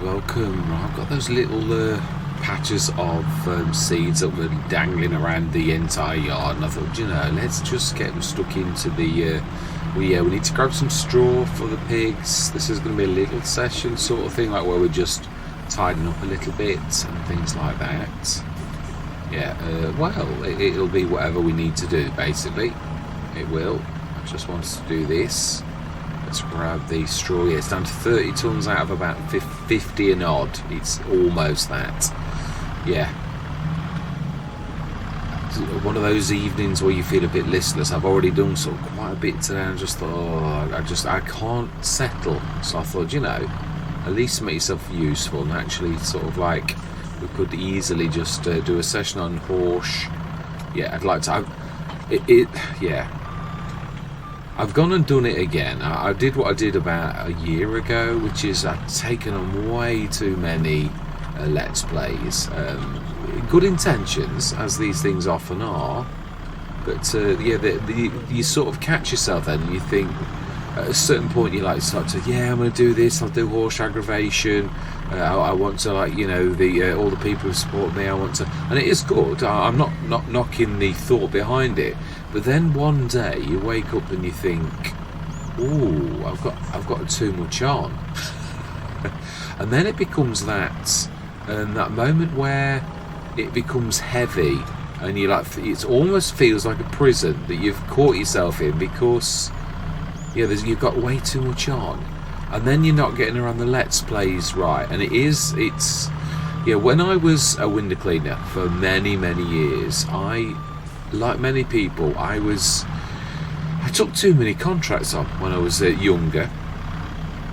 welcome. I've got those little patches of seeds that were dangling around the entire yard, and I thought, you know, let's just get them stuck into the we need to grab some straw for the pigs. This is going to be a little session sort of thing, like where we're just tidying up a little bit and things like that. It'll be whatever we need to do, basically. It will. I just wanted to do this. Let's grab the straw. Yeah, it's down to 30 tons out of about 50 and odd. It's almost that. Yeah. One of those evenings where you feel a bit listless. I've already done sort of quite a bit today, and just thought, I can't settle. So I thought, you know, at least make yourself useful, and actually sort of like we could easily just do a session on Horsch. Yeah, I'd like to. I've gone and done it again. I did what I did about a year ago, which is I've taken on way too many Let's Plays. Good intentions, as these things often are, but you sort of catch yourself then, and you think at a certain point you like start to, I'm going to do this, I'll do Horsch Agrovation, I want to, like, you know, all the people who support me, I want to, and it is good. I'm not knocking the thought behind it, but then one day you wake up and you think, ooh, I've got too much on. And then it becomes that moment where it becomes heavy, and you like, it almost feels like a prison that you've caught yourself in, because you've got way too much on, and then you're not getting around the Let's Plays right. And it's when I was a window cleaner for many years, like many people, I took too many contracts on when I was younger,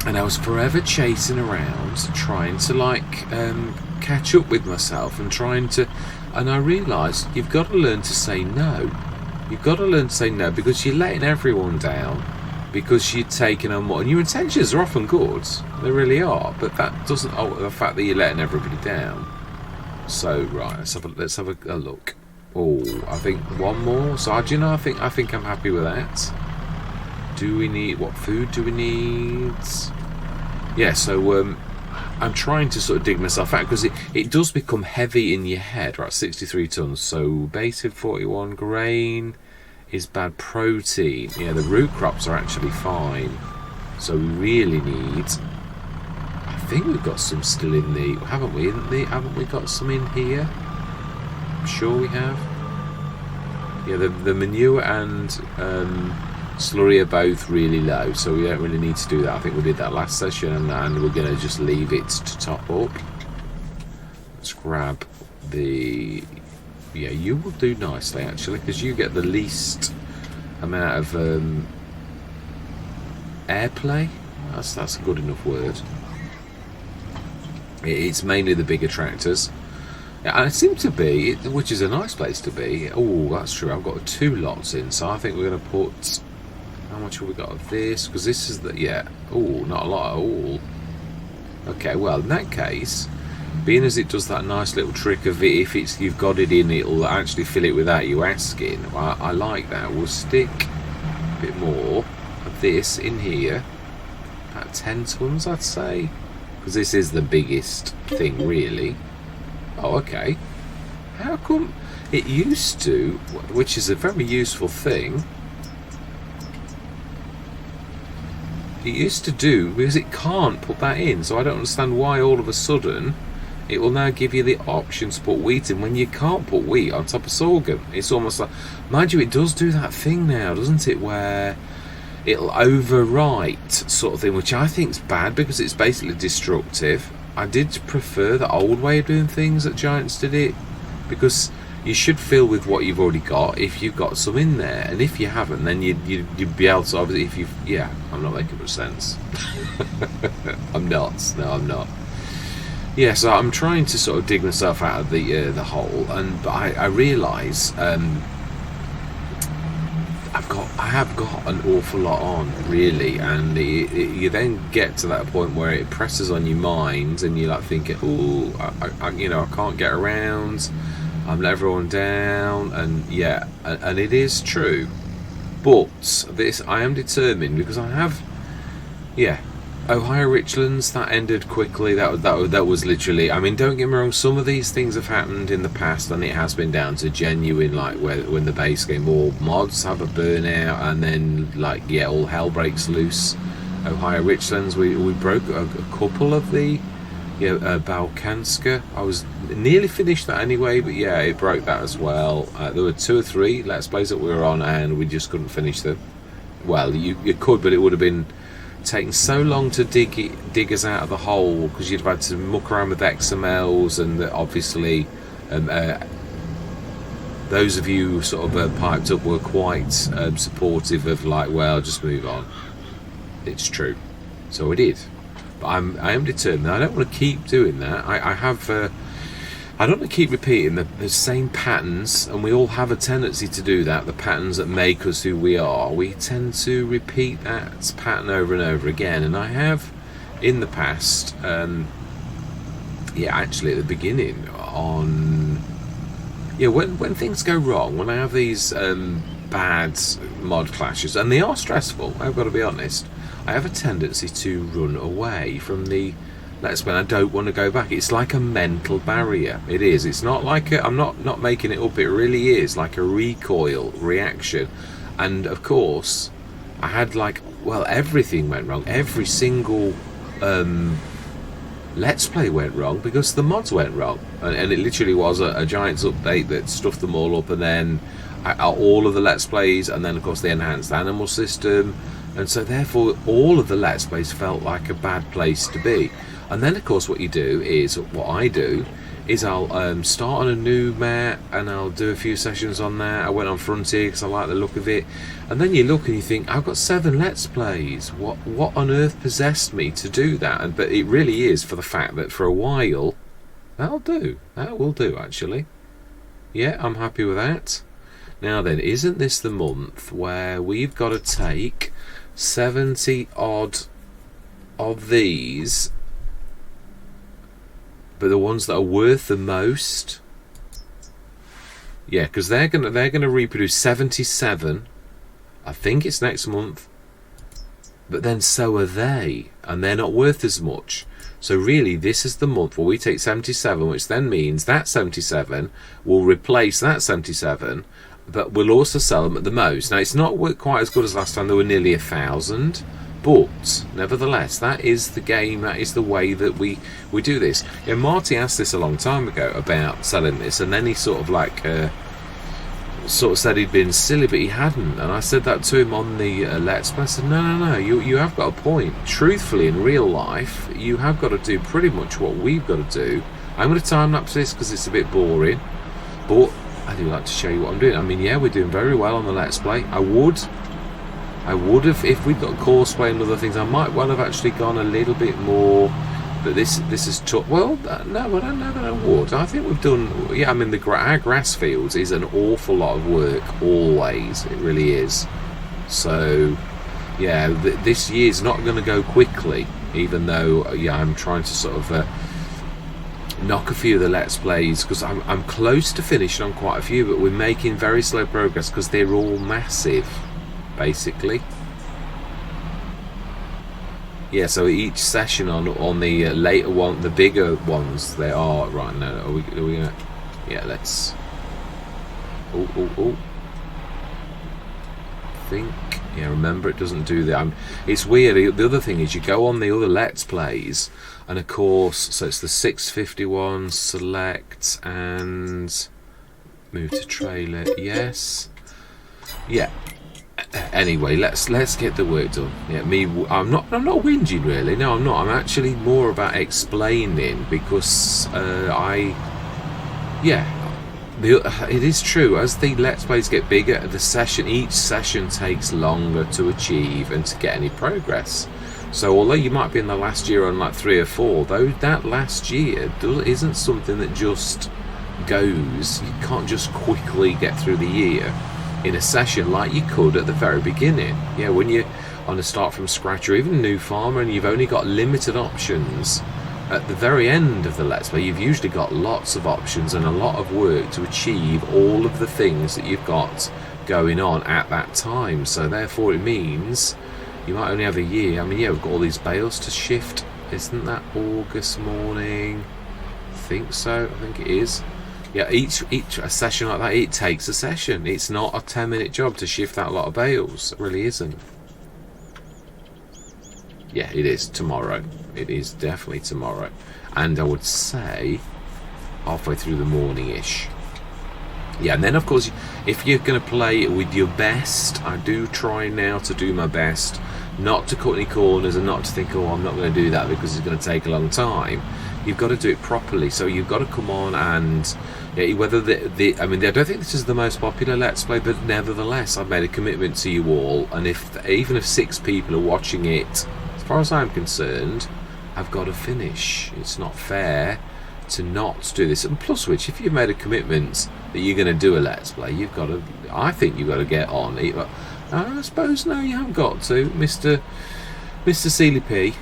and I was forever chasing around trying to catch up with myself, and I realised you've got to learn to say no. You've got to learn to say no, because you're letting everyone down, because you're taking on more, and your intentions are often good, they really are, but that doesn't alter the fact that you're letting everybody down. So right, let's have a look. Oh, I think one more. So I think I'm happy with that. What food do we need? Yeah, so I'm trying to sort of dig myself out, because it does become heavy in your head, right? 63 tons. So basic 41 grain is bad protein. Yeah, the root crops are actually fine. So we really need, I think we've got some still in the, haven't we got some in here? I'm sure we have. Yeah, the manure and slurry are both really low, so we don't really need to do that. I think we did that last session, and we're going to just leave it to top up. Let's grab the... Yeah, you will do nicely, actually, because you get the least amount of airplay. That's a good enough word. It's mainly the bigger tractors. Yeah, and it seemed to be, which is a nice place to be. Oh, that's true. I've got 2 lots in, so I think we're going to put... How much have we got of this? Because this is the... Yeah. Oh, not a lot at all. Okay, well, in that case, being as it does that nice little trick of it, if you've got it in, it'll actually fill it without you asking. Well, I like that. We'll stick a bit more of this in here. About 10 tons, I'd say. Because this is the biggest thing, really. Oh, okay. How come it used to, which is a very useful thing, it used to do, because it can't put that in, so I don't understand why all of a sudden it will now give you the option to put wheat in when you can't put wheat on top of sorghum. It's almost like, mind you, it does do that thing now, doesn't it, where it'll overwrite sort of thing, which I think is bad, because it's basically destructive. I did prefer the old way of doing things that Giants did it, because you should fill with what you've already got if you've got some in there, and if you haven't, then you'd be able to, obviously, if you've... Yeah, I'm not making much sense. I'm not. No, I'm not. Yeah, so I'm trying to sort of dig myself out of the hole, but I realise I have got an awful lot on, really, and you then get to that point where it presses on your mind, and you're like thinking, oh, I can't get around, I'm letting everyone down, and yeah, and it is true, but this, I am determined, because I have, Ohio Richlands, that ended quickly. That was literally, I mean, don't get me wrong, some of these things have happened in the past, and it has been down to genuine, like, when the base game or mods have a burnout, and then, like, yeah, all hell breaks loose. Ohio Richlands, we broke a couple of the, Balkanska. I was nearly finished that anyway, but yeah, it broke that as well. There were 2 or 3 Let's Plays that we were on, and we just couldn't finish them. Well, you could, but it would have been taken so long to dig us out of the hole, because you'd have had to muck around with XMLs, and obviously those of you who sort of piped up were quite supportive of, like, well, just move on. It's true, so I did. But I am determined. I don't want to keep doing that. I don't want to keep repeating the same patterns, and we all have a tendency to do that. The patterns that make us who we are, we tend to repeat that pattern over and over again. And I have, in the past, actually at the beginning, when things go wrong, when I have these bad mod clashes, and they are stressful, I've got to be honest, I have a tendency to run away from the Let's Play. I don't want to go back. It's like a mental barrier. It is. It's not like I'm not making it up. It really is like a recoil reaction. And of course, I had everything went wrong. Every single Let's Play went wrong because the mods went wrong, and it literally was a Giants update that stuffed them all up, and then all of the Let's Plays, and then of course the enhanced animal system, and so therefore all of the Let's Plays felt like a bad place to be. And then of course what I do is I'll start on a new map, and I'll do a few sessions on that. I went on Frontier because I like the look of it, and then you look and you think, I've got 7 Let's Plays. What on earth possessed me to do that? But it really is for the fact that for a while that'll do. That will do, actually. Yeah, I'm happy with that. Now then, isn't this the month where we've got to take 70 odd of these, but the ones that are worth the most? Yeah, because they're gonna reproduce 77. I think it's next month, but then so are they, and they're not worth as much. So really, this is the month where we take 77, which then means that 77 will replace that 77, but we'll also sell them at the most. Now, it's not quite as good as last time. There were nearly 1,000. But nevertheless, that is the game. That is the way that we do this. Yeah, Marty asked this a long time ago about selling this, and then he sort of said he'd been silly, but he hadn't. And I said that to him on the Let's Play. I said, no, you have got a point. Truthfully, in real life, you have got to do pretty much what we've got to do. I'm going to time lapse this because it's a bit boring, but I do like to show you what I'm doing. I mean, yeah, we're doing very well on the Let's Play. I would have, if we'd got Courseplay and other things, I might well have actually gone a little bit more, but this is tough. Well, no, I don't know that I would. I think we've done, yeah, I mean, our grass fields is an awful lot of work, always. It really is. So, yeah, this year's not going to go quickly, even though, yeah, I'm trying to sort of knock a few of the Let's Plays, because I'm close to finishing on quite a few, but we're making very slow progress because they're all massive, basically. Yeah, so each session on the later one, the bigger ones, they are right now. Are we gonna? Yeah, let's. Oh. I think. Yeah, remember, it doesn't do that. It's weird. The other thing is, you go on the other Let's Plays, and of course, so it's the 651 select and move to trailer. Yes. Yeah. Anyway, let's get the work done. Yeah, I'm not whinging really. No, I'm not. I'm actually more about explaining, because it is true, as the Let's Plays get bigger, each session takes longer to achieve and to get any progress. So although you might be in the last year on like 3 or 4, though, that last year isn't something that just goes. You can't just quickly get through the year in a session like you could at the very beginning. Yeah, when you're on a start from scratch, or even a new farmer, and you've only got limited options. At the very end of the Let's Play, you've usually got lots of options and a lot of work to achieve all of the things that you've got going on at that time. So therefore it means You might only have a year. I mean, yeah, we've got all these bales to shift. Isn't that August morning? I think so. I think it is. Yeah, each a session like that, it takes a session. It's not a 10-minute job to shift that lot of bales. It really isn't. Yeah, it is tomorrow. It is definitely tomorrow. And I would say halfway through the morning-ish. Yeah, and then of course, if you're going to play with your best, I do try now to do my best not to cut any corners and not to think, oh, I'm not going to do that because it's going to take a long time. You've got to do it properly. So you've got to come on and whether I mean, I don't think this is the most popular Let's Play, but nevertheless, I've made a commitment to you all. And even if 6 people are watching it, as far as I'm concerned, I've got to finish. It's not fair to not do this. And plus which, if you've made a commitment that you're going to do a Let's Play, you've got to, I think you've got to get on. I suppose no, you haven't got to. Mr. Sealy P.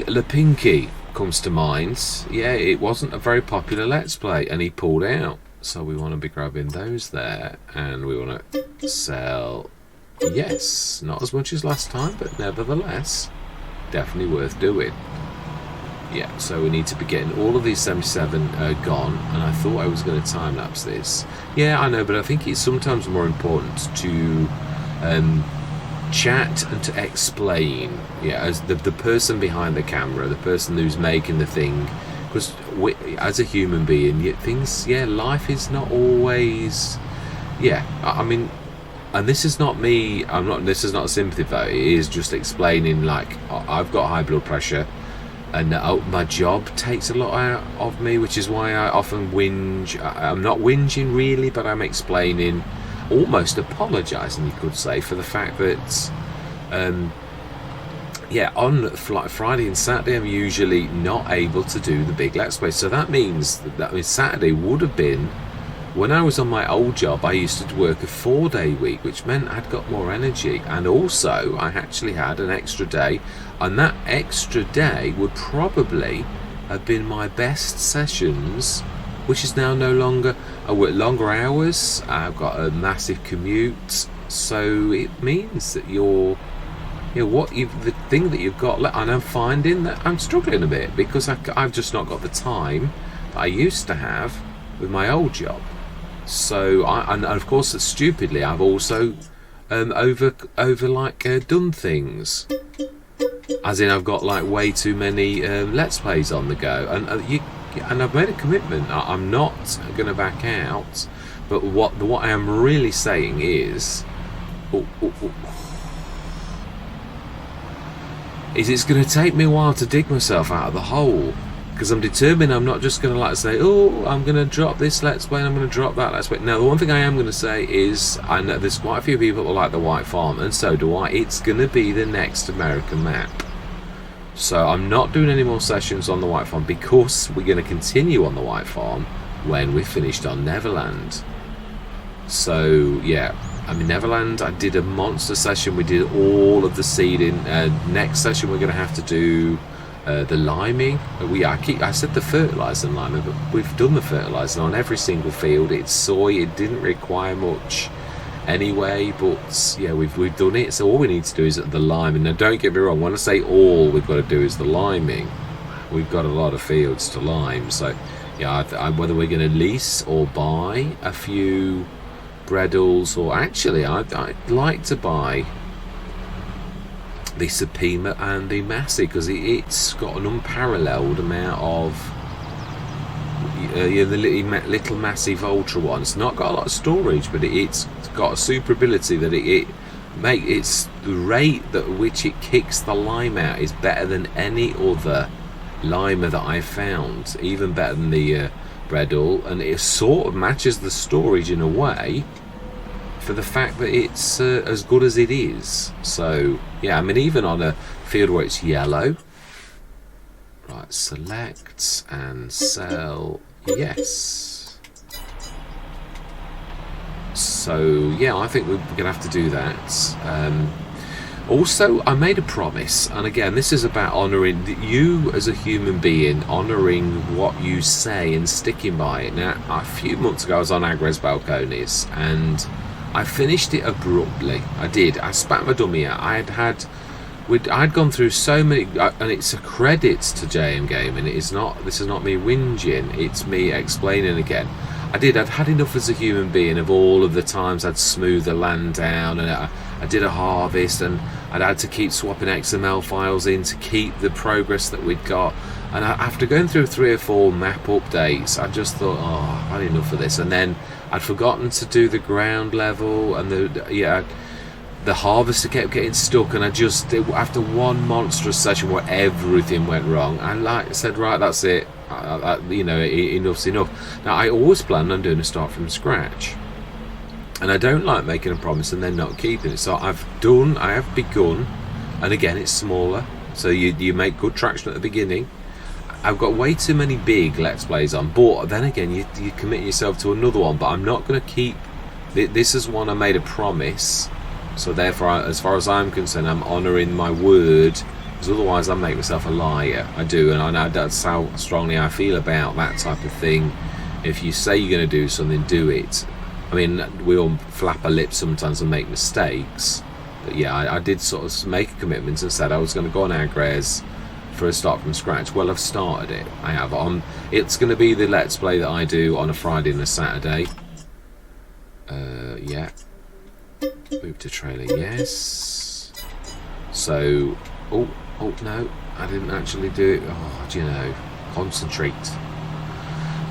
Le Pinky comes to mind. Yeah, it wasn't a very popular Let's Play and he pulled out. So we want to be grabbing those there and we want to sell. Yes, not as much as last time, but nevertheless, definitely worth doing. Yeah, so we need to be getting all of these 77 gone, and I thought I was going to time-lapse this. Yeah, I know, but I think it's sometimes more important to chat and to explain, yeah, as the person behind the camera, the person who's making the thing, because as a human being, life is not always, I mean, and this is not me, this is not a sympathy vote, it is just explaining, like, I've got high blood pressure, and my job takes a lot out of me, which is why I often whinge. I'm not whinging really, but I'm explaining, almost apologising, you could say, for the fact that on Friday and Saturday I'm usually not able to do the big Let's Play. So that means Saturday would have been, when I was on my old job, I used to work a 4-day week, which meant I'd got more energy, and also I actually had an extra day, and that extra day would probably have been my best sessions, which is now no longer. I work longer hours, I've got a massive commute, so it means that the thing that you've got, and I'm finding that I'm struggling a bit because I've just not got the time that I used to have with my old job. So and of course, stupidly, I've also done things, as in I've got like way too many Let's Plays on the go, and I've made a commitment. I'm not going to back out. But what I am really saying is, is it's going to take me a while to dig myself out of the hole. Because I'm determined, I'm not just going to say, oh, I'm going to drop this Let's Play and I'm going to drop that Let's Play. Now, the one thing I am going to say is, I know there's quite a few people that like the White Farm, and so do I. It's going to be the next American map. So I'm not doing any more sessions on the White Farm because we're going to continue on the White Farm when we're finished on Neverland. So, yeah. I mean, Neverland, I did a monster session. We did all of the seeding. Next session, we're going to have to do the liming. I said the fertiliser and liming, but we've done the fertiliser on every single field. It's soy. It didn't require much anyway, but yeah, we've done it. So all we need to do is the liming. Now, don't get me wrong. When I say all we've got to do is the liming, we've got a lot of fields to lime. So yeah, whether we're going to lease or buy a few Breddles, or actually I'd like to buy the Supima and the Massey, because it's got an unparalleled amount of the little massive ultra one. It's not got a lot of storage, but it's got a super ability that it's the rate at which it kicks the lime out is better than any other limer that I've found, even better than the Breddle, and it sort of matches the storage in a way for the fact that it's as good as it is. So yeah, I mean, even on a field where it's yellow, right, select and sell, yes. So yeah, I think we're gonna have to do that. Also, I made a promise, and again, this is about honouring you as a human being, honouring what you say and sticking by it. Now, a few months ago, I was on Agros Balconies, and I finished it abruptly. I did. I spat my dummy out. I'd gone through so many, and it's a credit to JM Gaming. This is not me whinging. It's me explaining again. I'd had enough as a human being of all of the times I'd smooth the land down, and I did a harvest, and I'd had to keep swapping XML files in to keep the progress that we'd got. And after going through 3 or 4 map updates, I just thought, oh, I've had enough of this. And then I'd forgotten to do the ground level, and the harvester kept getting stuck, and after one monstrous session where everything went wrong, I said, right, that's it. Enough's enough. Now, I always plan on doing a start from scratch, and I don't like making a promise and then not keeping it. So I have begun, and again, it's smaller, so you make good traction at the beginning. I've got way too many big Let's Plays on, but then again, you commit yourself to another one. But I'm not going to keep this as one I made a promise. So therefore, as far as I'm concerned, I'm honouring my word, because otherwise I make myself a liar. I do, and I know that's how strongly I feel about that type of thing. If you say you're going to do something, do it. I mean, we all flap our lips sometimes and make mistakes. But yeah, I did sort of make a commitment and said I was going to go on Agres for a start from scratch. Well, I've started it. I have. It's going to be the Let's Play that I do on a Friday and a Saturday. Yeah. Move to trailer, yes. So, oh no, I didn't actually do it. Oh, do you know? Concentrate.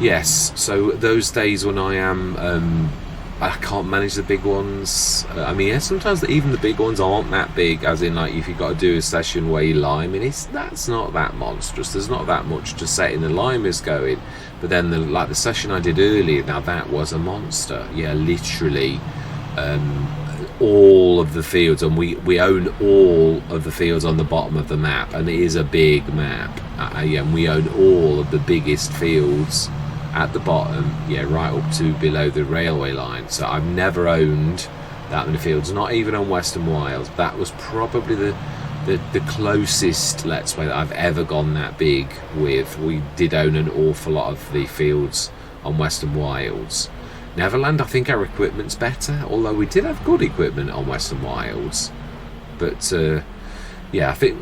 Yes. So those days when I can't manage the big ones. I mean, yeah, sometimes even the big ones aren't that big. As in, like, if you've got to do a session where you lime, and that's not that monstrous. There's not that much to set in the limers going. But then, the session I did earlier, now that was a monster. Yeah, literally. All of the fields, and we own all of the fields on the bottom of the map, and it is a big map. And we own all of the biggest fields at the bottom, right up to below the railway line. So I've never owned that many fields, not even on Western Wilds. That was probably the closest Let's Play that I've ever gone that big with. We did own an awful lot of the fields on Western Wilds. Neverland, I think our equipment's better, although we did have good equipment on Western Wilds. But I think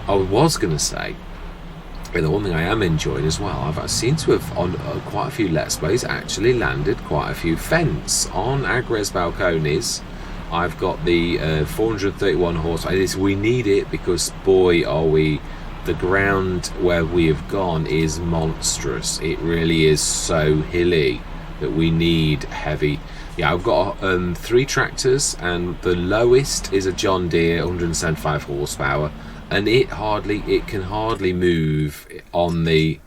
I was going to say, the one thing I am enjoying as well, I seem to have on quite a few Let's Plays actually landed quite a few fence on Agres balconies. I've got the 431 horsepower. We need it because, boy, the ground where we have gone is monstrous. It really is so hilly that we need heavy. Yeah, I've got 3 tractors, and the lowest is a John Deere 175 horsepower, and it can hardly move on the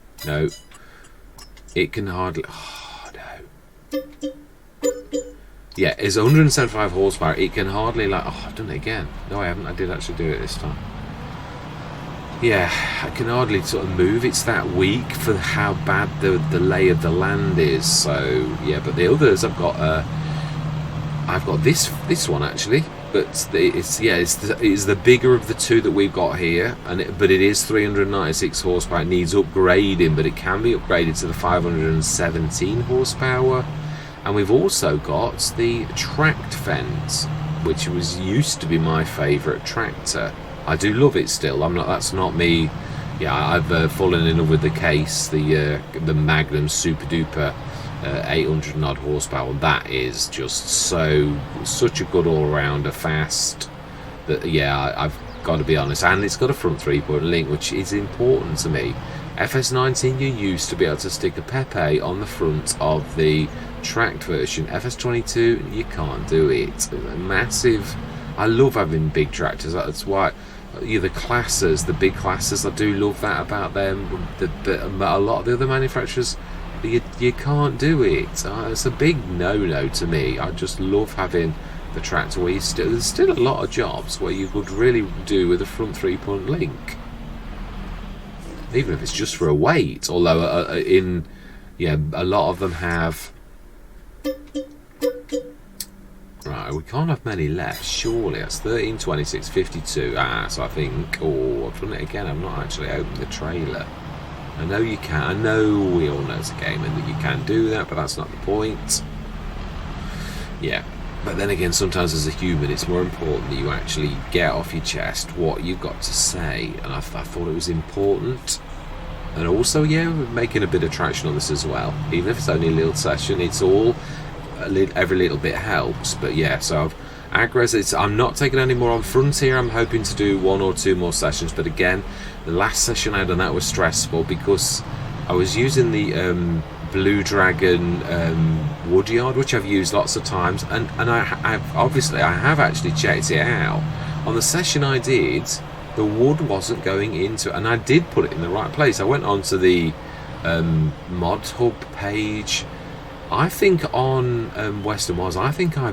yeah, it's 175 horsepower. It can hardly I've done it again. No, I haven't. I did actually do it this time. Yeah, I can hardly sort of move. It's that weak for how bad the lay of the land is. So yeah, but the others I've got this one actually, but it's the bigger of the two that we've got here, but it is 396 horsepower. It needs upgrading, but it can be upgraded to the 517 horsepower. And we've also got the tracked fence, which used to be my favourite tractor. I do love it still. That's not me. Yeah, I've fallen in love with the case, the Magnum Super Duper 800 odd horsepower. That is just such a good all-rounder, fast. That I've got to be honest. And it's got a front 3-point link, which is important to me. FS19, you used to be able to stick a Pepe on the front of the tracked version. FS22, you can't do it. Massive. I love having big tractors. That's why the big classes, I do love that about them. A lot of the other manufacturers, you can't do it. It's a big no-no to me. I just love having the tractor where there's still a lot of jobs where you could really do with a front 3-point link, even if it's just for a weight. Although a lot of them have. Right, we can't have many left, surely. That's 13, 26, 52. So I think, I've done it again. I've not actually opened the trailer. I know you can. I know we all know as a gamer that you can do that, but that's not the point. Yeah. But then again, sometimes as a human, it's more important that you actually get off your chest what you've got to say. And I thought it was important. And also, yeah, we're making a bit of traction on this as well. Even if it's only a little session, it's all, every little bit helps. But yeah, so I'm not taking any more on Frontier. I'm hoping to do 1 or 2 more sessions. But again, the last session I had on that was stressful because I was using the Blue Dragon woodyard, which I've used lots of times, and I've obviously I have actually checked it out. On the session I did, the wood wasn't going into, and I did put it in the right place. I went onto the mod hub page. I think on Western Wales, I think I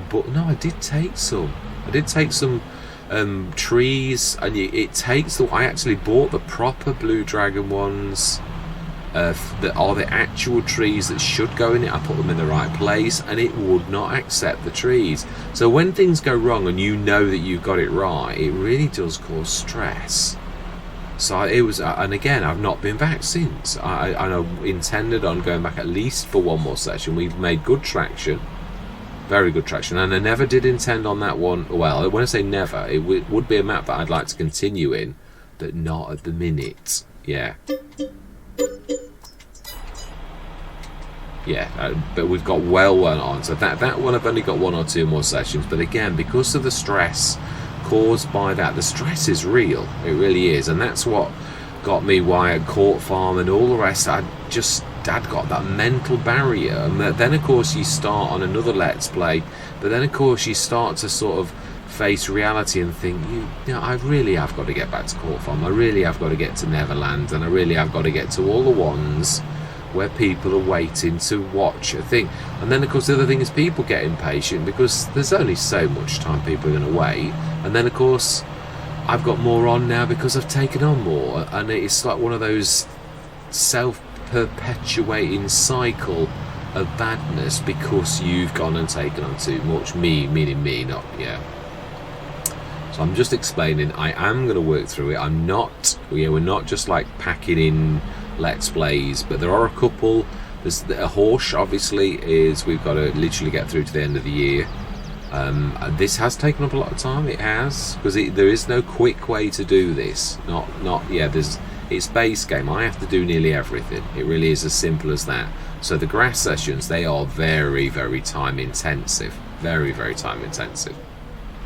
did take some. I did take some trees, and it takes I actually bought the proper Blue Dragon ones. That are the actual trees that should go in it. I put them in the right place, and it would not accept the trees. So when things go wrong and you know that you've got it right, it really does cause stress. So it was, and again, I've not been back since. I intended on going back at least for 1 more session. We've made good traction, very good traction, and I never did intend on that one. Well, when I say never, it would be a map that I'd like to continue in, but not at the minute. Yeah. Yeah, but we've got well one on, so that one I've only got 1 or 2 more sessions. But again, because of the stress caused by that, the stress is real. It really is, and that's what got me why at Court Farm and all the rest. I'd got that mental barrier, and then of course you start on another Let's Play, but then of course you start to sort of face reality and think, I really have got to get back to Court Farm. I really have got to get to Neverland, and I really have got to get to all the ones where people are waiting to watch a thing. And then of course the other thing is people get impatient because there's only so much time people are going to wait. And then of course I've got more on now because I've taken on more, and it's like one of those self-perpetuating cycle of badness because you've gone and taken on too much. Me, meaning me, not yeah. So I'm just explaining, I am going to work through it. I'm not, we're not just like packing in Let's Plays, but there are a couple. There's a Horsch, obviously, we've got to literally get through to the end of the year. This has taken up a lot of time. It has, because there is no quick way to do this. It's base game. I have to do nearly everything. It really is as simple as that. So the grass sessions, they are very, very time intensive. Very, very time intensive.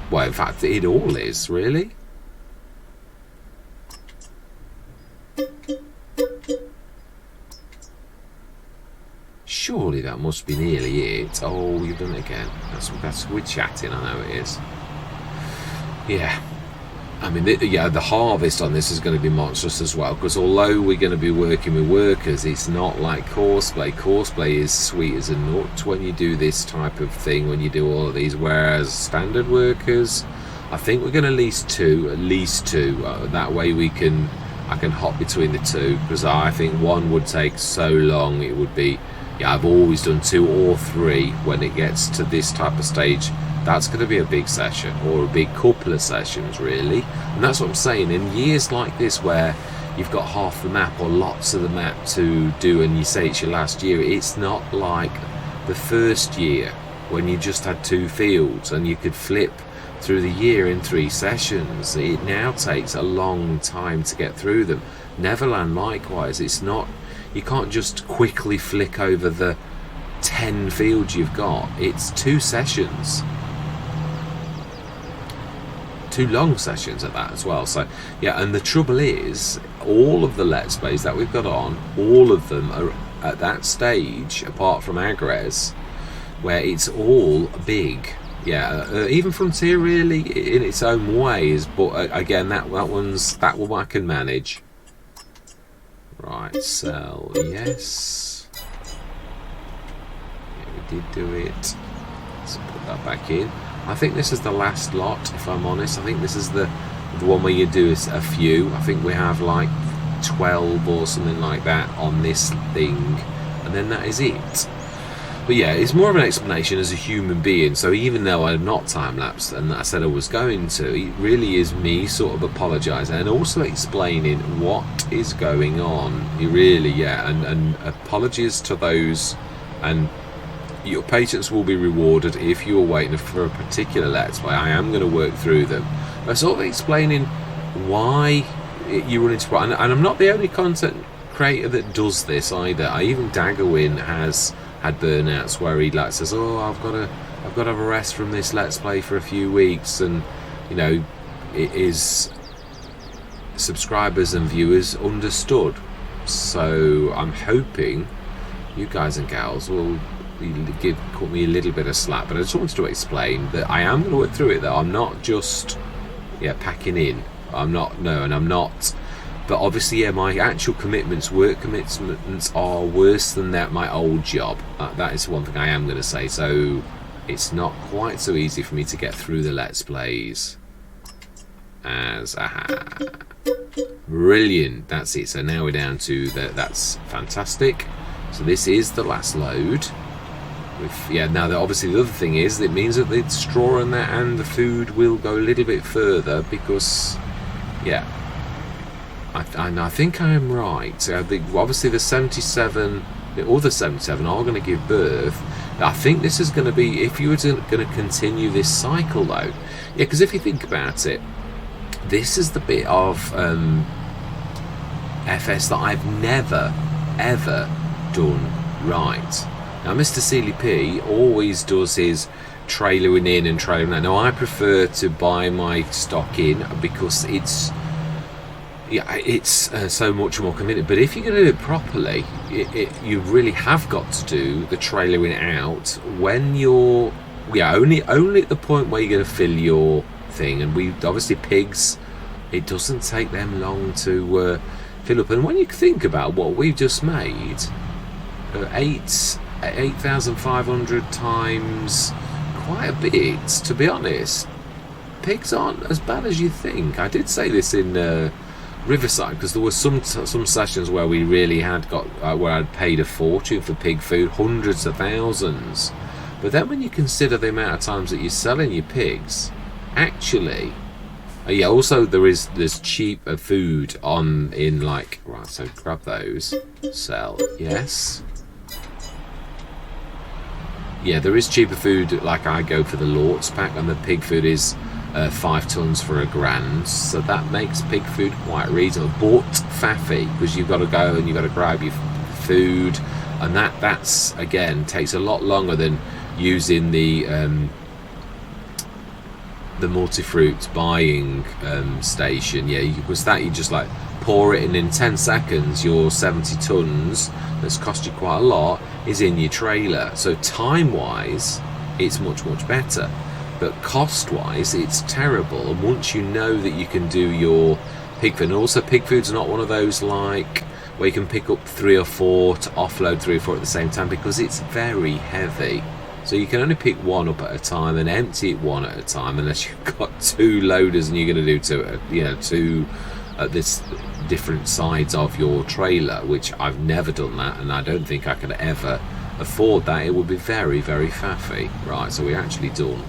Well, in fact, it all is, really. Surely that must be nearly it. Oh, you've done it again. That's we're chatting. I know it is. Yeah. I mean, the harvest on this is going to be monstrous as well, because although we're going to be working with workers, it's not like Courseplay. Courseplay is sweet as a nut when you do this type of thing, when you do all of these, whereas standard workers, I think we're going to lease at least two. That way I can hop between the two, because I think one would take so long. It would be, I've always done 2 or 3 when it gets to this type of stage. That's going to be a big session, or a big couple of sessions, really. And that's what I'm saying. In years like this, where you've got half the map or lots of the map to do, and you say it's your last year, it's not like the first year when you just had 2 fields and you could flip through the year in 3 sessions. It now takes a long time to get through them. Neverland, likewise. It's not, you can't just quickly flick over the 10 fields you've got. It's 2 sessions. 2 long sessions at that as well. So yeah, and the trouble is, all of the Let's Plays that we've got on, all of them are at that stage, apart from Agres, where it's all big. Yeah, even Frontier really in its own ways, but again, that one I can manage. Right, sell, yes. Yeah, we did do it. Let's put that back in. I think this is the last lot, if I'm honest. I think this is the one where you do a few. I think we have like 12 or something like that on this thing, and then that is it. But yeah, it's more of an explanation as a human being. So even though I'm not time-lapsed, and I said I was going to, it really is me sort of apologising and also explaining what is going on. It really, yeah, and apologies to those, and your patience will be rewarded if you're waiting for a particular Let's Play. I am going to work through them. I'm sort of explaining why you run into problems. And I'm not the only content creator that does this either. Even Daggerwin has had burnouts where he like says, "Oh, I've got to have a rest from this Let's Play for a few weeks," and you know, it is subscribers and viewers understood. So I'm hoping you guys and gals will cut me a little bit of slack, but I just wanted to explain that I am going to work through it, that I'm not just packing in. I'm not, and I'm not, but obviously my actual work commitments are worse than my old job. That is one thing I am going to say. So it's not quite so easy for me to get through the Let's Plays as brilliant. That's it. So now we're down to that's fantastic. So this is the last load. Now obviously the other thing is, it means that the straw and the food will go a little bit further, because I think I'm right. Obviously the 77, the other 77 are going to give birth. I think this is going to be, if you were going to continue this cycle though, because if you think about it, this is the bit of FS that I've never ever done right. Now Mr. Sealy P always does his trailering in and trailering out. Now I prefer to buy my stock in, because it's so much more convenient. But if you're going to do it properly, you really have got to do the trailering out when you're only at the point where you're going to fill your thing. And we obviously, pigs, it doesn't take them long to fill up. And when you think about what we've just made, 8,500 times, quite a bit, to be honest. Pigs aren't as bad as you think. I did say this in Riverside, because there were some sessions where we really had got where I'd paid a fortune for pig food, hundreds of thousands. But then when you consider the amount of times that you're selling your pigs, actually, also there's cheaper food in right. So grab those, sell, yes. There is cheaper food. Like I go for the Lortz pack, and the pig food is 5 tons for £1,000, so that makes pig food quite reasonable, but faffy, because you've got to go and you've got to grab your food, and that's again takes a lot longer than using the multi-fruit buying station. Because that, you just like pour it in 10 seconds, your 70 tons that's cost you quite a lot is in your trailer. So time wise it's much better, but cost wise it's terrible. And once you know that you can do your pig food, and also pig food's not one of those like where you can pick up 3 or 4 to offload 3 or 4 at the same time, because it's very heavy. So you can only pick one up at a time and empty it one at a time, unless you've got 2 loaders and you're going to do two at this different sides of your trailer, which I've never done that, and I don't think I could ever afford that. It would be very faffy. Right, so we're actually done.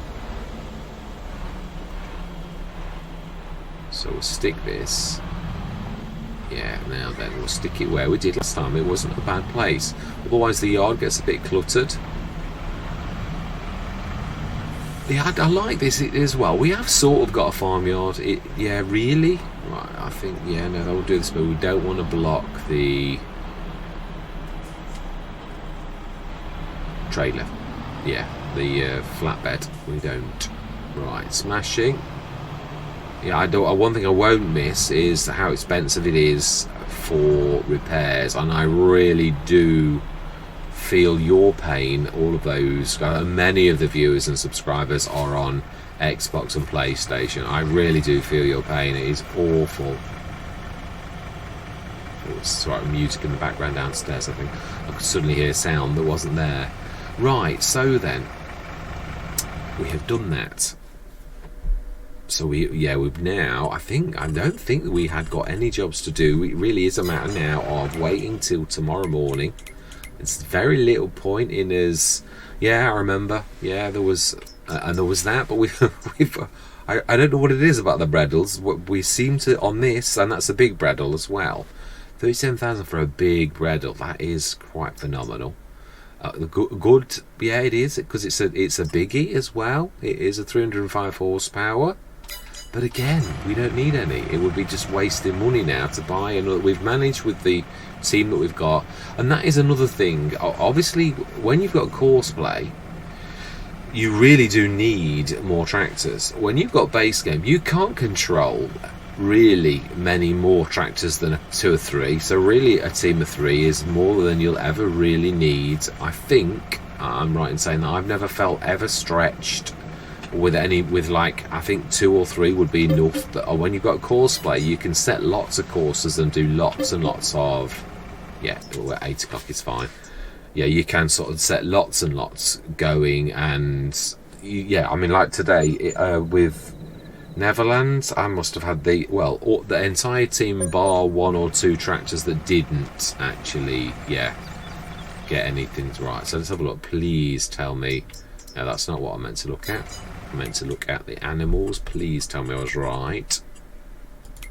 So we'll stick this. Now then, we'll stick it where we did last time. It wasn't a bad place. Otherwise the yard gets a bit cluttered. I like this as well. We have sort of got a farmyard. Really? Right, I think, no, we'll do this, but we don't want to block the trailer. The flatbed. We don't. Right, smashing. One thing I won't miss is how expensive it is for repairs, and I really do feel your pain, all of those. Many of the viewers and subscribers are on Xbox and PlayStation. I really do feel your pain. It is awful. Sorry, music in the background downstairs. I think I could suddenly hear a sound that wasn't there. Right, so then we have done that. So we've now, I don't think that we had got any jobs to do. It really is a matter now of waiting till tomorrow morning. It's very little point in us. I remember. There was that, but I don't know what it is about the Bredels. We seem to on this, and that's a big Bredel as well. 37,000 for a big Bredel. That is quite phenomenal. Good, yeah, it is, because it's a biggie as well. It is a 305 horsepower. But again, we don't need any. It would be just wasting money now to buy another. We've managed with the team that we've got, and that is another thing. Obviously, when you've got Courseplay, you really do need more tractors. When you've got base game, you can't control really many more tractors than 2 or 3. So really, a team of 3 is more than you'll ever really need. I think I'm right in saying that I've never felt ever stretched with like, I think 2 or 3 would be enough. But when you've got Courseplay, you can set lots of courses and do lots and lots of, yeah, well, at 8 o'clock is fine. Yeah, you can sort of set lots and lots going, and yeah, I mean, like today with Netherlands, I must have had the entire team bar 1 or 2 tractors that didn't actually, yeah, get anything right. So let's have a look. Please tell me. No, that's not what I meant to look at. I meant to look at the animals. Please tell me I was right.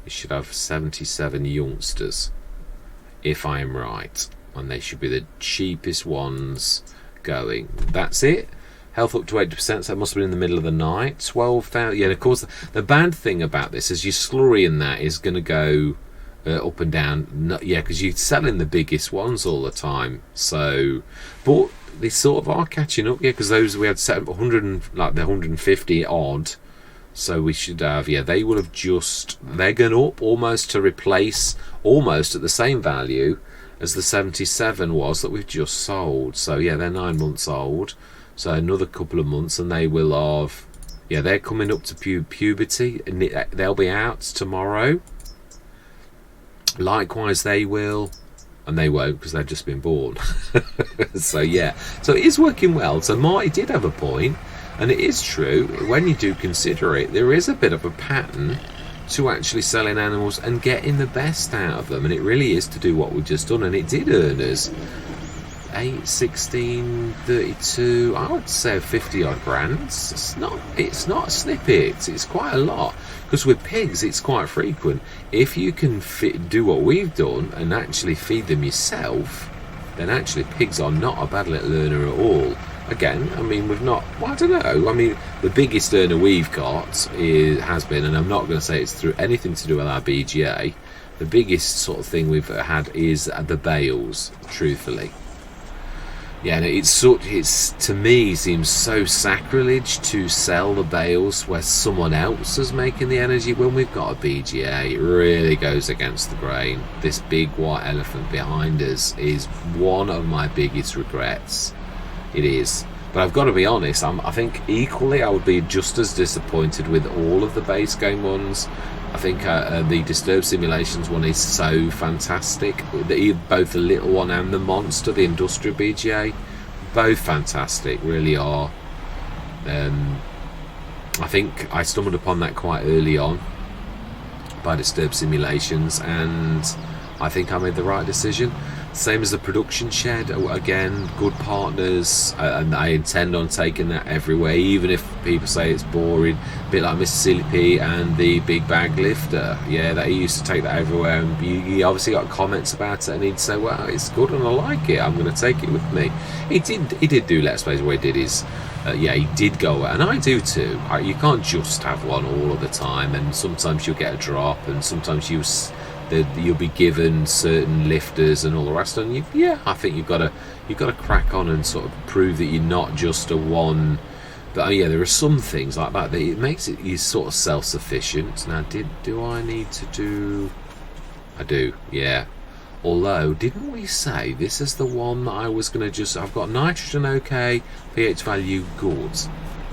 We should have 77 youngsters, if I am right, and they should be the cheapest ones going. That's it. Health up to 80%, so that must have been in the middle of the night. 12,000. Yeah, and of course, the bad thing about this is your slurry in that is going to go up and down. Yeah, because you're selling the biggest ones all the time. So, but they sort of are catching up. Yeah, because those we had set up 100 and, like, the 150 odd. So we should have, yeah, they will have just, they're going up almost to replace, almost at the same value as the 77 was that we've just sold. So yeah, they're 9 months old. So another couple of months and they will have, yeah, they're coming up to puberty, and they'll be out tomorrow. Likewise they will, and they won't because they've just been born. So yeah, so it is working well. So Marty did have a point, and it is true, when you do consider it, there is a bit of a pattern to actually selling animals and getting the best out of them, and it really is to do what we've just done, and it did earn us 8, 16, 32, I would say 50 odd grand. It's not snippets, it's quite a lot, because with pigs it's quite frequent. If you can do what we've done and actually feed them yourself, then actually pigs are not a bad little earner at all. Again, I mean, we've not, well, I don't know, I mean, the biggest earner we've got has been, and I'm not going to say it's through anything to do with our BGA, the biggest sort of thing we've had is the bales, truthfully. Yeah, and it's to me seems so sacrilege to sell the bales where someone else is making the energy when we've got a BGA. It really goes against the grain. This big white elephant behind us is one of my biggest regrets. It is. But I've got to be honest, I think equally I would be just as disappointed with all of the base game ones. I think the Disturbed Simulations one is so fantastic. Both the little one and the monster, the Industrial BGA, both fantastic, really are. I think I stumbled upon that quite early on by Disturbed Simulations, and I think I made the right decision. Same as the production shed, again, good partners, and I intend on taking that everywhere, even if people say it's boring, a bit like Mississippi and the big bag lifter. Yeah, that he used to take that everywhere, and he obviously got comments about it, and he'd say, well, it's good and I like it, I'm going to take it with me. He did do Let's Plays where he did his, yeah, he did go, and I do too. You can't just have one all of the time, and sometimes you'll get a drop, and sometimes you'll be given certain lifters and all the rest, and I think you've got to crack on and sort of prove that you're not just a one. But yeah, there are some things like that it makes it you sort of self-sufficient. Now, do I need to do? I do, yeah. Although, didn't we say this is the one that I was going to just? I've got nitrogen okay, pH value good.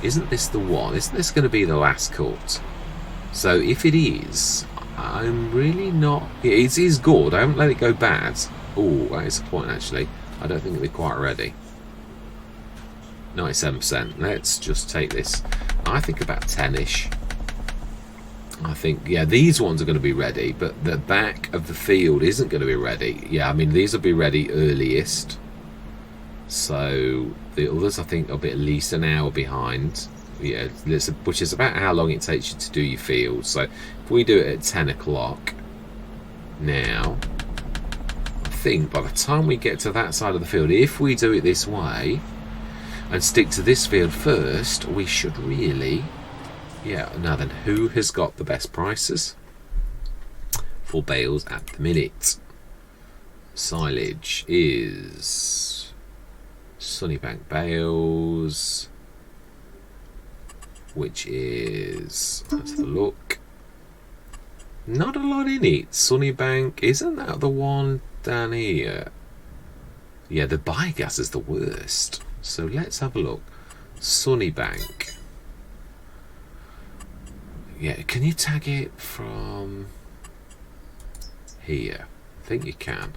Isn't this the one? Isn't this going to be the last cut? So if it is, I'm really not. It is good. I haven't let it go bad. Oh, that is a point actually. I don't think they're quite ready. 97%. Let's just take this. I think about 10ish. I think, yeah, these ones are going to be ready, but the back of the field isn't going to be ready. Yeah, I mean, these will be ready earliest. So the others, I think, will be at least an hour behind. Yeah, which is about how long it takes you to do your field. So if we do it at 10 o'clock now, I think by the time we get to that side of the field, if we do it this way and stick to this field first, we should really... Yeah, now then, who has got the best prices for bales at the minute? Silage is Sunnybank Bales, which is, let's have a look, not a lot in it. Sunnybank, isn't that the one down here? Yeah, the biogas is the worst. So let's have a look. Sunnybank. Yeah, can you tag it from here? I think you can.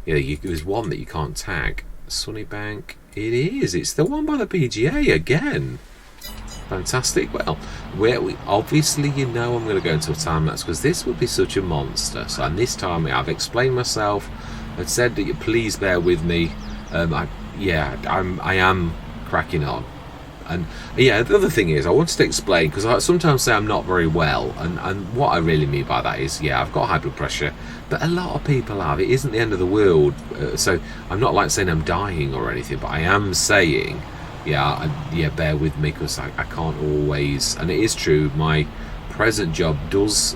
Yeah, there's one that you can't tag. Sunnybank. It is. It's the one by the PGA again. Fantastic. Well, we obviously, you know, I'm going to go into a time lapse because this would be such a monster. So, and this time I've explained myself. I've said that you please bear with me. I am cracking on. And yeah, the other thing is, I wanted to explain, because I sometimes say I'm not very well, and what I really mean by that is, yeah, I've got high blood pressure, but a lot of people have. It isn't the end of the world. So I'm not like saying I'm dying or anything, but I am saying, bear with me, because I can't always, and it is true, my present job does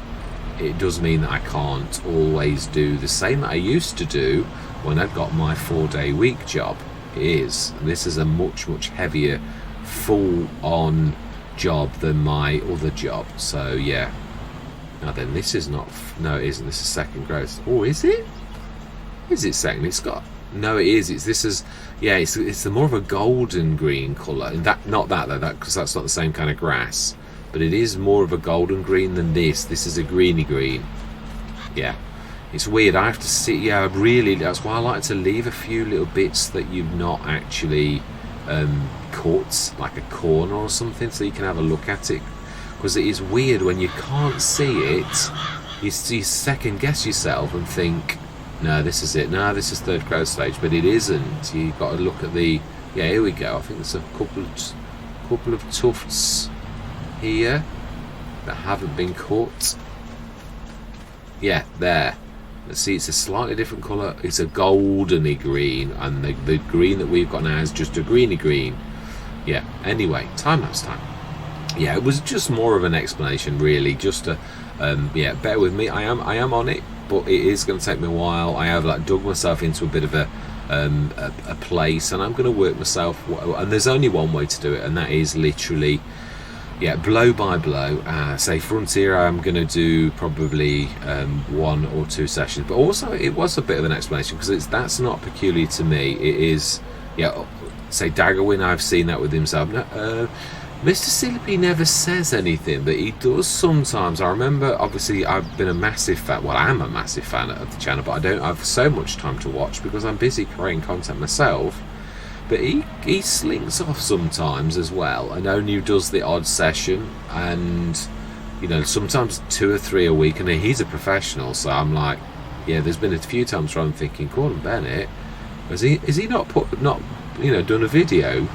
mean that I can't always do the same that I used to do when I'd got my 4-day week job. This is a much heavier full-on job than my other job. So yeah, now then, this is not, no it isn't, this is second growth. Oh, is it second? It's got, no it is, it's the more of a golden green colour, and that, not that though, because that's not the same kind of grass, but it is more of a golden green than this is a greeny green. Yeah, it's weird. I have to see, yeah, really, that's why I like to leave a few little bits that you've not actually cut, like a corner or something, so you can have a look at it, because it is weird when you can't see it. You second guess yourself and think, no, this is it, no, this is third growth stage, but it isn't. You've got to look at the, yeah, here we go. I think there's a couple of tufts here that haven't been cut. Yeah, there. Let's see, it's a slightly different colour. It's a goldeny green, and the green that we've got now is just a greeny green. Yeah, anyway, time-lapse time. Yeah, it was just more of an explanation, really, just to, bear with me. I am on it, but it is going to take me a while. I have dug myself into a bit of a place, and I'm going to work myself, and there's only one way to do it, and that is literally, blow by blow. Say Frontier, I'm going to do probably 1 or 2 sessions, but also it was a bit of an explanation, because that's not peculiar to me. It is, say Daggerwin, I've seen that with himself. Mr. Sillaby never says anything, but he does sometimes. I remember, obviously, I've been a massive fan, well, I am a massive fan of the channel, but I don't have so much time to watch because I'm busy creating content myself. But he slinks off sometimes as well, and only does the odd session, and sometimes 2 or 3 a week, and he's a professional, so I'm like, there's been a few times where I'm thinking, Gordon Bennett, is he not done a video?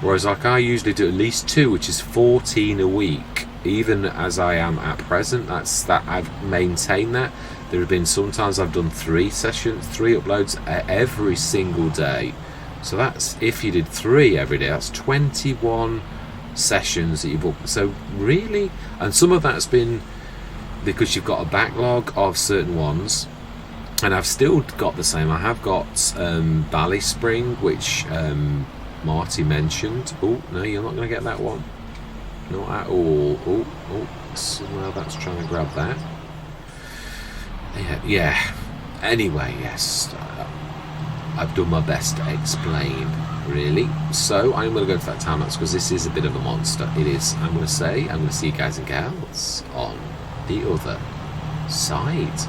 Whereas I usually do at least 2, which is 14 a week, even as I am at present. That I've maintained that. There have been sometimes I've done 3 sessions, 3 uploads every single day. So that's, if you did 3 every day, that's 21 sessions that you've booked. So really, and some of that's been because you've got a backlog of certain ones, and I've still got the same. I have got Bally Spring, which Marty mentioned. Oh no, you're not going to get that one, not at all. Oh, somehow that's trying to grab that. Yeah. Anyway, yes. I've done my best to explain, really. So I'm going to go to that time lapse because this is a bit of a monster. It is. I'm going to see you guys and gals on the other side.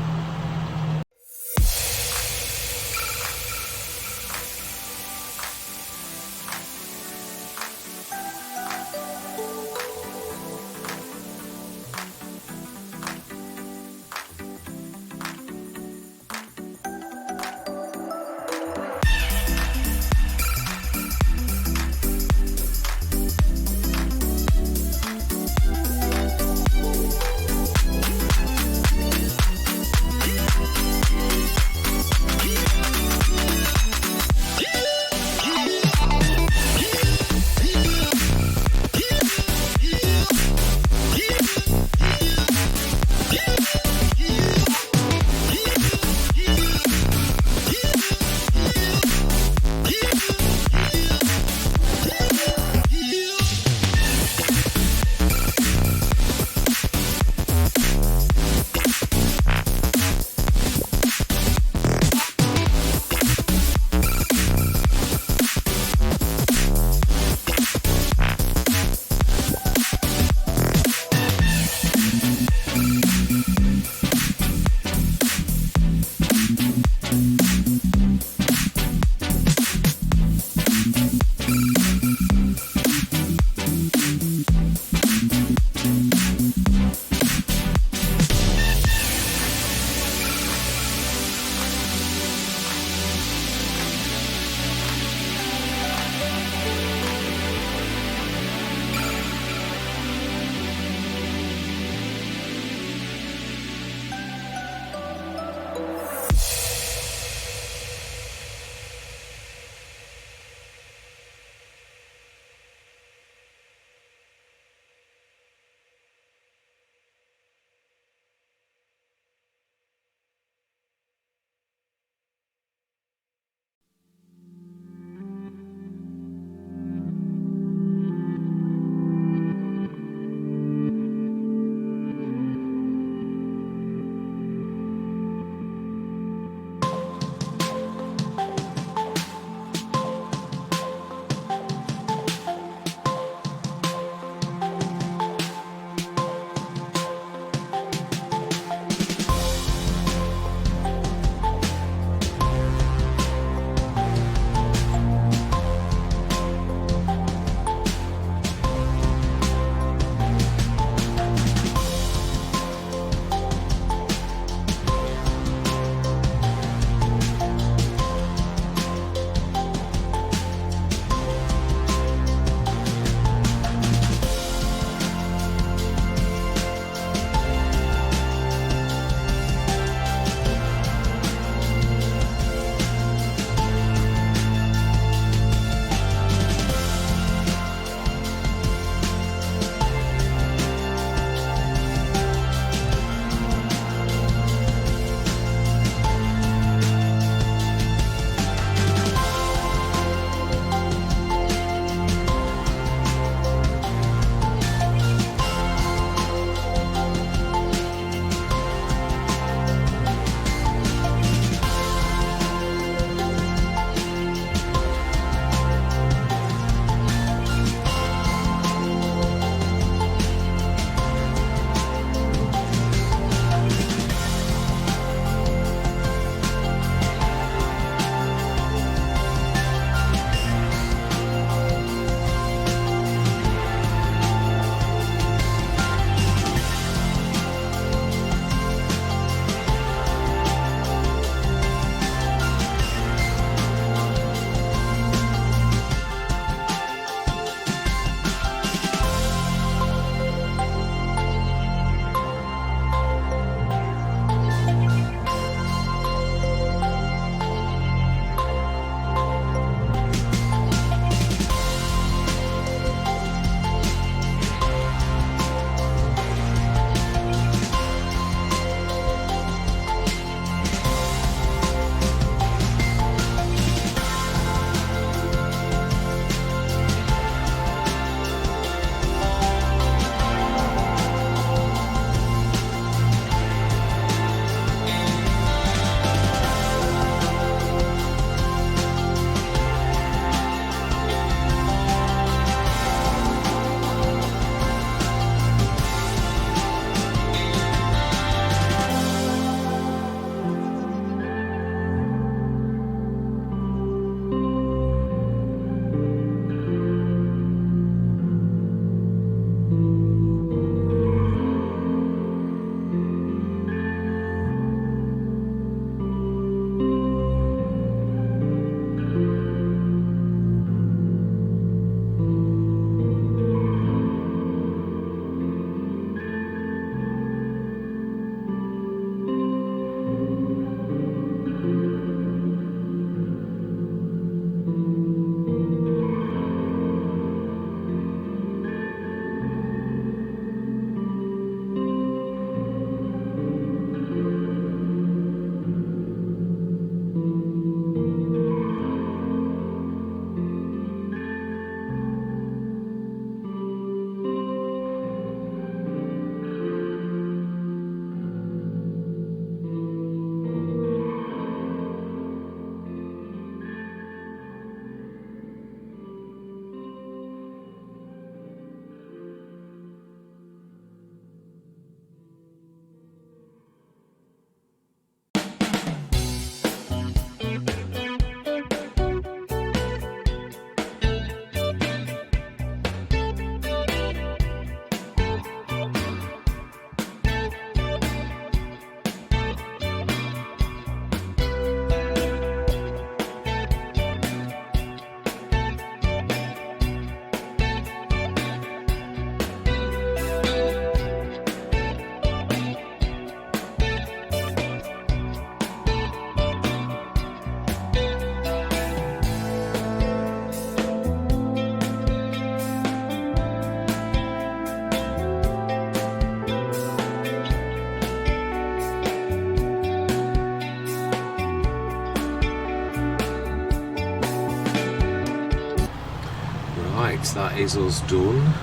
that is us done.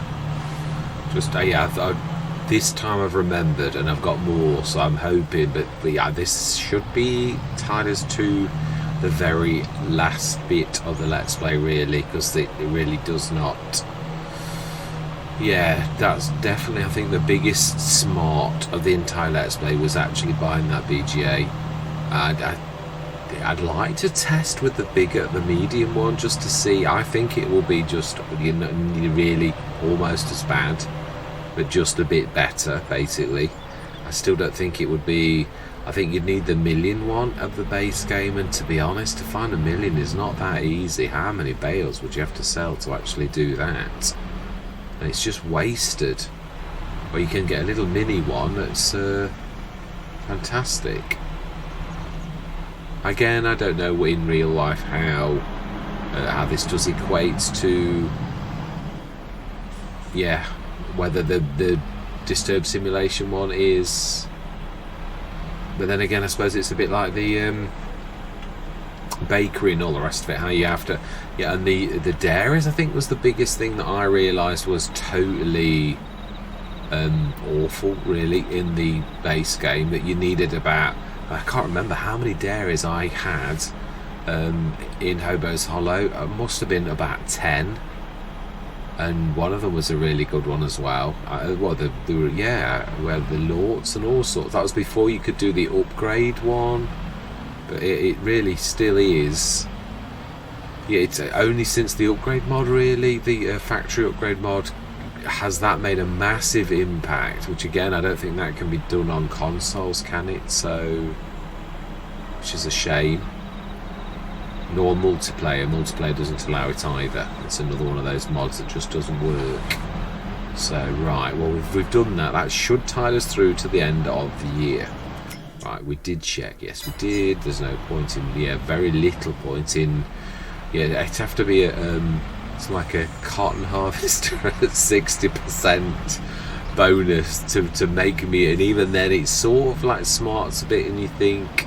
Just yeah, this time I've remembered and I've got more, so I'm hoping, but yeah, this should be tied us to the very last bit of the Let's Play, really, because it really does not. Yeah, that's definitely, I think, the biggest smart of the entire Let's Play was actually buying that BGA. I'd like to test with the medium one, just to see. I think it will be just, you know, really almost as bad, but just a bit better, basically. I still don't think it would be. I think you'd need the million one of the base game, and to be honest, to find a million is not that easy. How many bales would you have to sell to actually do that? And it's just wasted. Or you can get a little mini one that's fantastic. Again, I don't know in real life how this does equate to, yeah, whether the Disturbed Simulation one is. But then again, I suppose it's a bit like the bakery and all the rest of it. How you have to, yeah, and the dairies, I think, was the biggest thing that I realised was totally awful, really, in the base game. That you needed about, I can't remember how many dairies I had in Hobo's Hollow. It must have been about 10. And one of them was a really good one as well. Well, yeah, where the Lords and all sorts. That was before you could do the upgrade one. But it really still is. Yeah, it's only since the upgrade mod, really, the factory upgrade mod, has that made a massive impact. Which again, I don't think that can be done on consoles, can it? So, which is a shame. Nor multiplayer. Multiplayer doesn't allow it either. It's another one of those mods that just doesn't work. So, right, well, we've done that. That should tie us through to the end of the year. Right, we did check. Yes, we did. There's no point in, yeah, very little point in, yeah, it'd have to be it's like a cotton harvester at 60% bonus to make me, and even then it sort of like smarts a bit, and you think,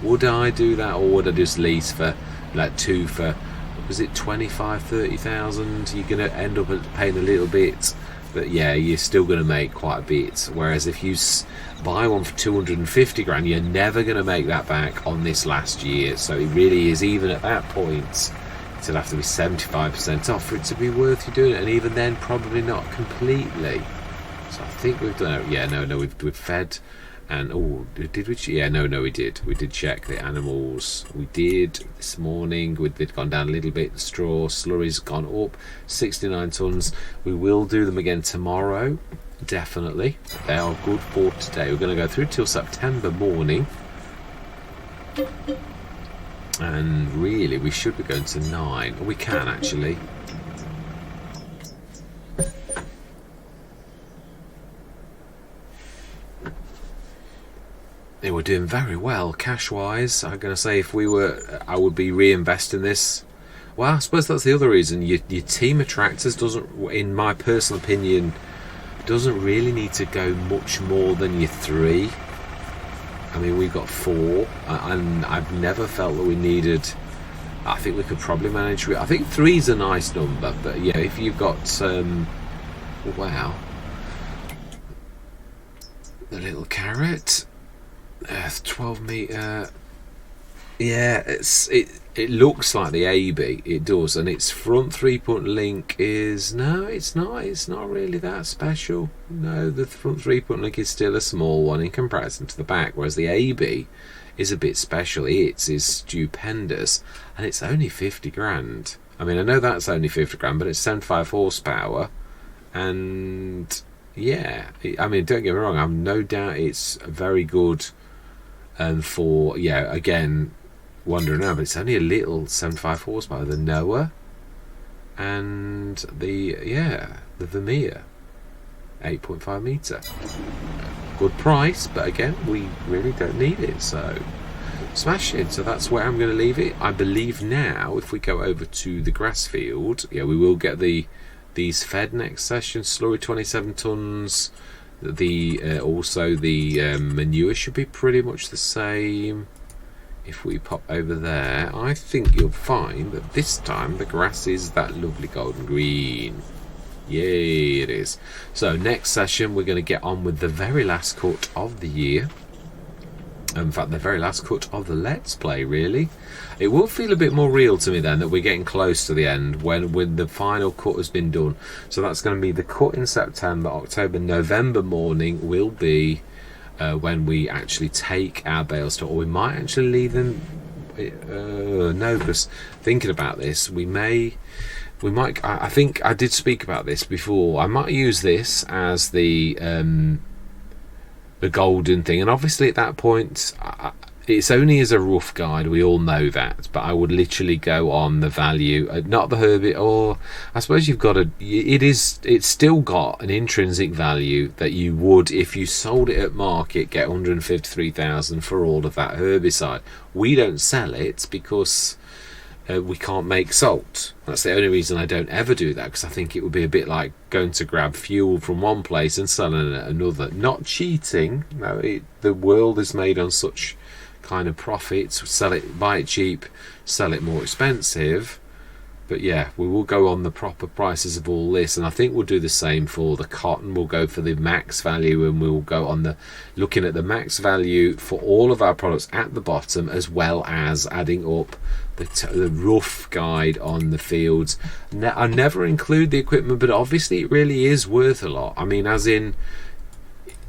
would I do that, or would I just lease for like 2 for, was it 25,000-30,000? You're going to end up paying a little bit, but yeah, you're still going to make quite a bit. Whereas if you buy one for 250 grand, you're never going to make that back on this last year. So it really is, even at that point, it'll have to be 75% off for it to be worth you doing it, and even then, probably not completely. So I think we've done it. Yeah, no, we've fed. And oh, did we? Yeah, no, we did. We did check the animals. We did this morning. They'd gone down a little bit. The straw slurry's gone up 69 tons. We will do them again tomorrow, definitely. They are good for today. We're going to go through till September morning, and really we should be going to 9. Or we can actually. They were doing very well cash-wise. I'm going to say, if we were, I would be reinvesting this. Well, I suppose that's the other reason. Your team of tractors doesn't, in my personal opinion, doesn't really need to go much more than your 3. I mean, we've got 4, and I've never felt that we needed. I think we could probably manage. I think 3's a nice number, but yeah, if you've got wow, the little carrot. 12 metre. Yeah, it looks like the AB. It does, and its front 3-point link is, no, it's not really that special. No, the front 3-point link is still a small one in comparison to the back, whereas the AB is a bit special. It is stupendous, and it's only 50 grand. I mean, I know that's only 50 grand, but it's 75 horsepower, and yeah, I mean, don't get me wrong, I've no doubt it's very good. And for, yeah, again, wondering now, but it's only a little 75 horsepower. The Noah and the Vermeer 8.5 metre. Good price, but again, we really don't need it, so smash it. So that's where I'm going to leave it. I believe now, if we go over to the grass field, yeah, we will get these fed next session. Slurry 27 tons. Also the manure should be pretty much the same. if we pop over there, I think you'll find that this time the grass is that lovely golden green. Yay, it is. So next session we're going to get on with the very last cut of the year. In fact, the very last cut of the Let's Play, really. It will feel a bit more real to me then that we're getting close to the end when the final cut has been done. So that's going to be the cut in September, October, November morning will be when we actually take our bales to, or we might actually leave them. No, because thinking about this, we might. I think I did speak about this before. I might use this as the golden thing, and obviously at that point it's only as a rough guide, we all know that, but I would literally go on the value, not the herbit, or I suppose you've got it's still got an intrinsic value that you would, if you sold it at market, get 153,000 for all of that herbicide. We don't sell it because we can't make salt. That's the only reason I don't ever do that, because I think it would be a bit like going to grab fuel from one place and selling it at another. Not cheating, no, the world is made on such kind of profits. Sell it, buy it cheap, sell it more expensive. But yeah, we will go on the proper prices of all this, and I think we'll do the same for the cotton. We'll go for the max value, and we'll go on the looking at the max value for all of our products at the bottom, as well as adding up the rough guide on the fields. I never include the equipment, but obviously it really is worth a lot. I mean, as in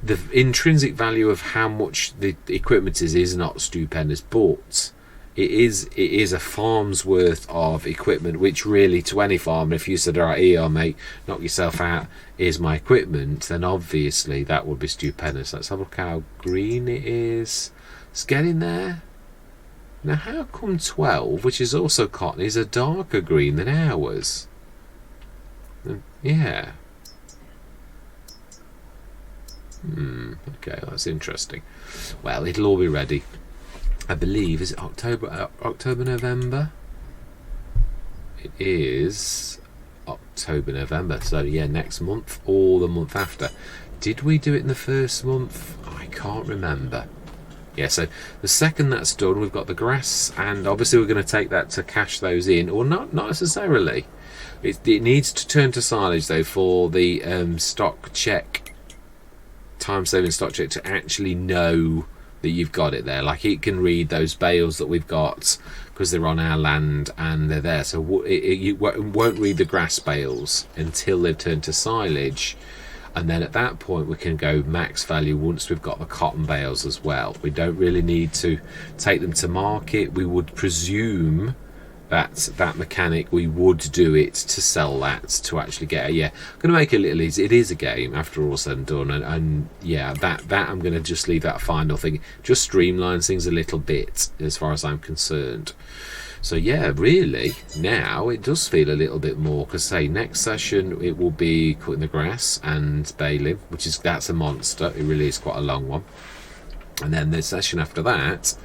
the intrinsic value of how much the equipment is not stupendous, but it is a farm's worth of equipment, which really, to any farmer, if you said, all right, here mate, knock yourself out, here's my equipment, then obviously that would be stupendous. Let's have a look how green it is. It's getting there. Now how come 12, which is also cotton, is a darker green than ours? Yeah. Okay, that's interesting. Well, it'll all be ready, I believe. Is it October, November? It is October, November. So yeah, next month or the month after. Did we do it in the first month? I can't remember. Yeah, so the second that's done, we've got the grass, and obviously we're going to take that to cash those in, or not necessarily. It needs to turn to silage though for the stock check, time-saving stock check, to actually know that you've got it there. Like, it can read those bales that we've got because they're on our land and they're there. So it won't read the grass bales until they've turned to silage, and then at that point we can go max value once we've got the cotton bales as well. We don't really need to take them to market. We would presume that mechanic, we would do it to sell that, to actually get I'm going to make it a little easy. It is a game after all said and done, and yeah, that I'm going to just leave that final thing, just streamlines things a little bit as far as I'm concerned. So yeah, really now it does feel a little bit more, because say next session it will be cutting the grass and baling, that's a monster. It really is quite a long one. And then the session after that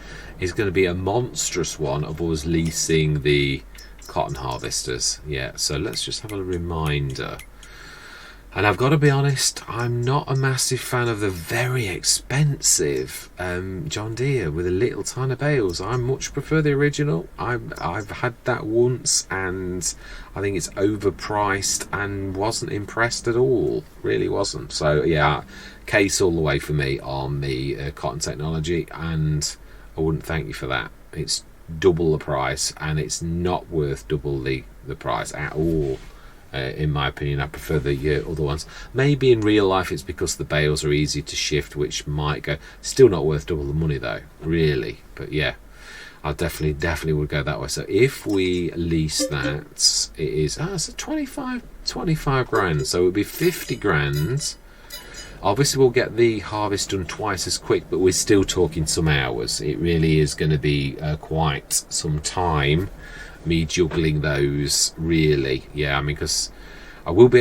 is going to be a monstrous one of us leasing the cotton harvesters. Yeah, so let's just have a reminder. And I've got to be honest, I'm not a massive fan of the very expensive John Deere with the little tiny bales. I much prefer the original. I've had that once, and I think it's overpriced and wasn't impressed at all. Really wasn't. So yeah, case all the way for me on the cotton technology, and I wouldn't thank you for that. It's double the price, and it's not worth double the price at all. In my opinion, I prefer the other ones. Maybe in real life it's because the bales are easy to shift, which might go. Still not worth double the money though, really. But yeah, I definitely would go that way. So if we lease that, it is it's a 25 grand. So it would be 50 grand. Obviously we'll get the harvest done twice as quick, but we're still talking some hours. It really is going to be quite some time me juggling those, really. Yeah, I mean, because I will be